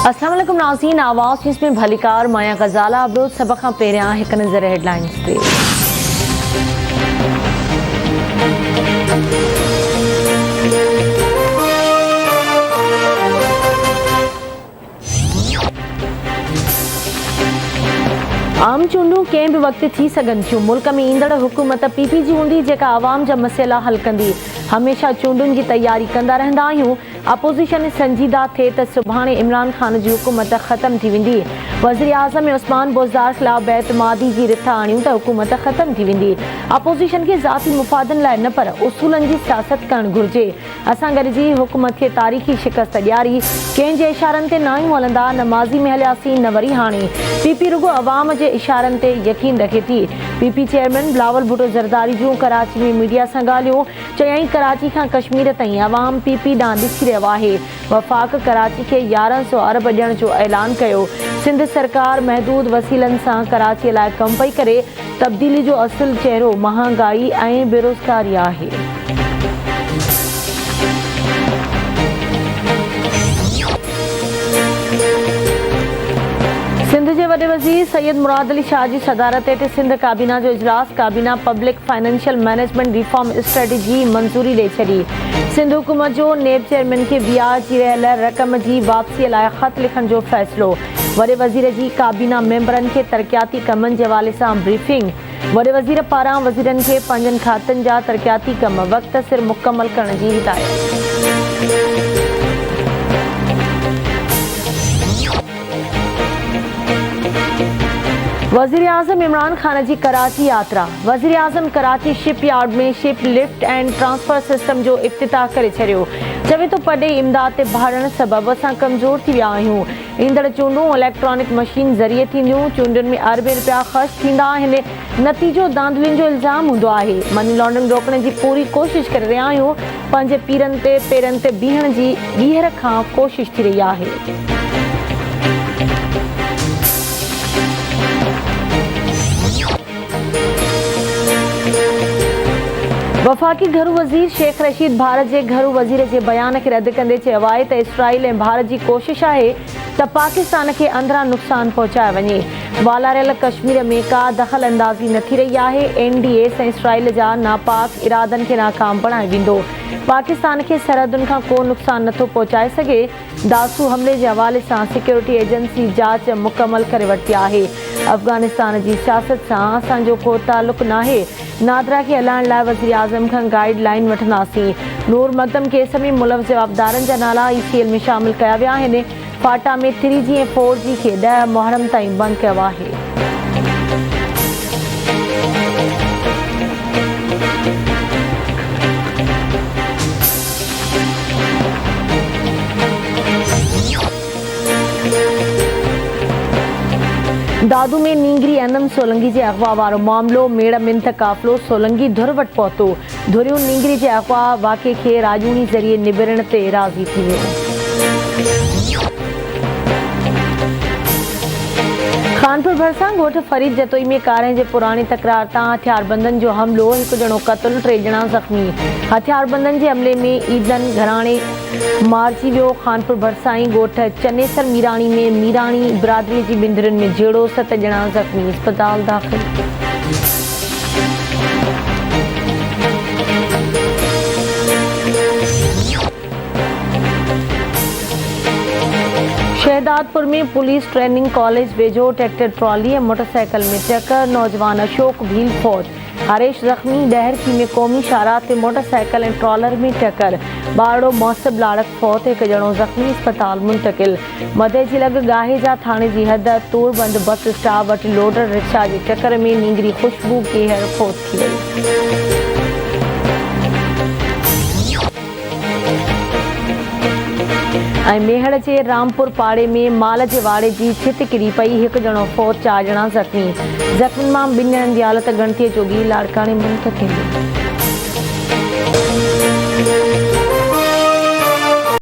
अस्सलाम वालेकुम नाज़रीन, आवाज़ जिसमें भलीकार माया गजाला अबरोज सब खां पहिरियां हिकु नज़र हेडलाइंस ते। आम चूंडूं कंहिं बि वक़्तु थी सघनि थियूं। मुल्क में ईंदड़ हुकूमत पीपी जी हूंदी जेका आवाम जा मसइला हल कंदी। हमेशह चूंडुनि जी तैयारी कंदा रहंदा आहियूं। अपोज़िशन संजीदा थिए त सुभाणे इमरान ख़ान जी हुकूमत ख़त्म थी वेंदी। वज़ीर आज़म उस्मान बुज़दार ख़िलाफ़ बेतमादी जी रिथ आणियूं त हुकूमत ख़त्म थी वेंदी। अपोज़िशन खे ज़ाती मुफ़ादनि लाइ न पर उसूलनि जी सियासत करणु घुरिजे। असां गॾिजी हुकूमत खे तारीख़ी शिकस्त ॾियारी। कंहिं जे इशारनि ते न आहियूं हलंदा, न माज़ी में हलियासीं न वरी हाणे। पीपी रुगो अवाम जे इशारनि ते यकीन रखे थी। पीपी चेयरमैन बिलावल भुट्टो ज़रदारी जूं कराची में मीडिया सां ॻाल्हियूं। चयाईं कराची खां कश्मीर ताईं अवाम पीपी ॾांहुं ॾिसी रहियो आहे। वफ़ाक़ कराची खे 1100 अरब ॾियण जो ऐलान कयो। सिंध सरकार महदूद वसीलनि सां कराचीअ लाइ कमु पई करे। तब्दीली जो असुलु चहिरो महांगाई ऐं बेरोज़गारी आहे। सिंध जे वॾे वज़ीर सैयद मुराद अली शाह जी सदारत हेठि सिंध काबीना जो इजलास। काबीना public financial management reform strategy मंज़ूरी ॾेई छॾी। सिंध हुकूमत जो नेब चेयरमैन खे ब्याज जी रहियल रक़म जी वापसीअ लाइ ख़त लिखण जो फ़ैसिलो। वॾे वज़ीर जी काबीना मेंबरनि खे तरक़ियाती कमनि जे हवाले सां ब्रीफिंग। वॾे वज़ीर पारां वज़ीरनि खे पंहिंजनि खातनि जा तरक़ियाती कम वक़्त सिर मुकमल करण जी हिदायत। वज़ीर आज़म इमरान ख़ान जी कराची यात्रा। वज़ीर आज़म कराची शिप यार्ड में ship lift and transfer system जो इफ़्तिताह करे छॾियो। चवे थो पॾे इमदाद ते भाड़ण सबबि असां कमज़ोर थी विया आहियूं। ईंदड़ चूंडूं इलेक्ट्रॉनिक मशीन ज़रिए थींदियूं। चूंडुनि में अरबे रुपया ख़र्च थींदा आहिनि। नतीजो दांधलियुनि जो इल्ज़ाम हूंदो आहे। मनी लॉन्ड्रिंग रोकण जी पूरी कोशिशि करे रहिया आहियूं। पंहिंजे पेरनि ते बीहण जी ॿीहर खां कोशिशि थी रही आहे। वफ़ाक़ी घरू वज़ीर शेख रशीद भारत जे घरू वज़ीर जे बयान खे रद्द कंदे चयो आहे त इसराइल ऐं भारत जी कोशिशि आहे त पाकिस्तान खे अंदरां नुक़सान पहुचाए वञे। वालारियल कश्मीर में का दख़ल अंदाज़ी न थी रही आहे। NDS ऐं इसराइल जा नापाक इरादनि खे नाकाम बणाए वेंदो। पाकिस्तान खे सरहदुनि खां को नुक़सान नथो पहुचाए सघे। दासू हमले जे हवाले सां सिक्योरिटी एजेंसी जांच मुकमल करे वरिती आहे। अफ़गानिस्तान जी सियासत सां असांजो को तालुक़ नाहे। नादरा खे हलाइण लाइ वज़ीर आज़म खां गाइड लाइन वठंदासीं। नूर मक़दम केस में मुलविस जवाबदारनि जा नाला ECL में शामिल कया विया आहिनि। फाटा में 3G ऐं 4G खे 10 मुहर्रम ताईं बंदि कयो आहे। दादू में नींगरी एनम सोलंगी जे अगवा वारो मामिलो। मेड़ मिंथ काफ़िलो सोलंगी धुर वटि पहुतो। धुरियूं नींगरी जे अगवा वाक़े खे राजूनी ज़रिए निबिरण ते राज़ी थी वियो। खानपुर भरिसां ॻोठ फरीद जतोई में कारें जे पुराणी तकरार तां हथियारबंदनि जो हमलो। हिकु ॼणो क़तल, 3 ॼणा ज़ख़्मी। हथियारबंदनि जे हमले में ईदन घराणे मारिजी वियो। खानपुर भरिसां ई ॻोठ चनेसर मीराणी में मीराणी बिरादरीअ जी बिंदरियुनि में झेड़ो। 7 ॼणा ज़ख़्मी, अस्पताल दाख़िल। शहदादपुर में पुलिस ट्रेनिंग कॉलेज वेझो ट्रैक्टर ट्रॉली ऐं मोटरसाइकिल में टक्कर। नौजवान अशोक भील फौत, हरेश ज़ख़्मी। डहरकी में क़ौमी शाहराह ते मोटरसाइकिल ऐं ट्रॉलर में टक्कर। बारड़ो मौसब लाड़क फौत, 1 ॼणो ज़ख़्मी, अस्पताल मुंतक़िल। मधे जी लॻ गाहे जा थाणे जी हद तूरबंद बस स्टॉप वटि लोडर रिक्शा जे टक्कर में नींगरी ख़ुशबू केहर फौत थी वई। ऐं मेहड़ जे रामपुर पाड़े में माल जे वाड़े जी छित किरी पई। 1 ॼणो फौत, 4 ॼणा ज़ख़्मी। ज़ख़्मी मां 2 ॼणनि जी हालत गणतीअ जोगी, लाड़काणे मुंतक़िल।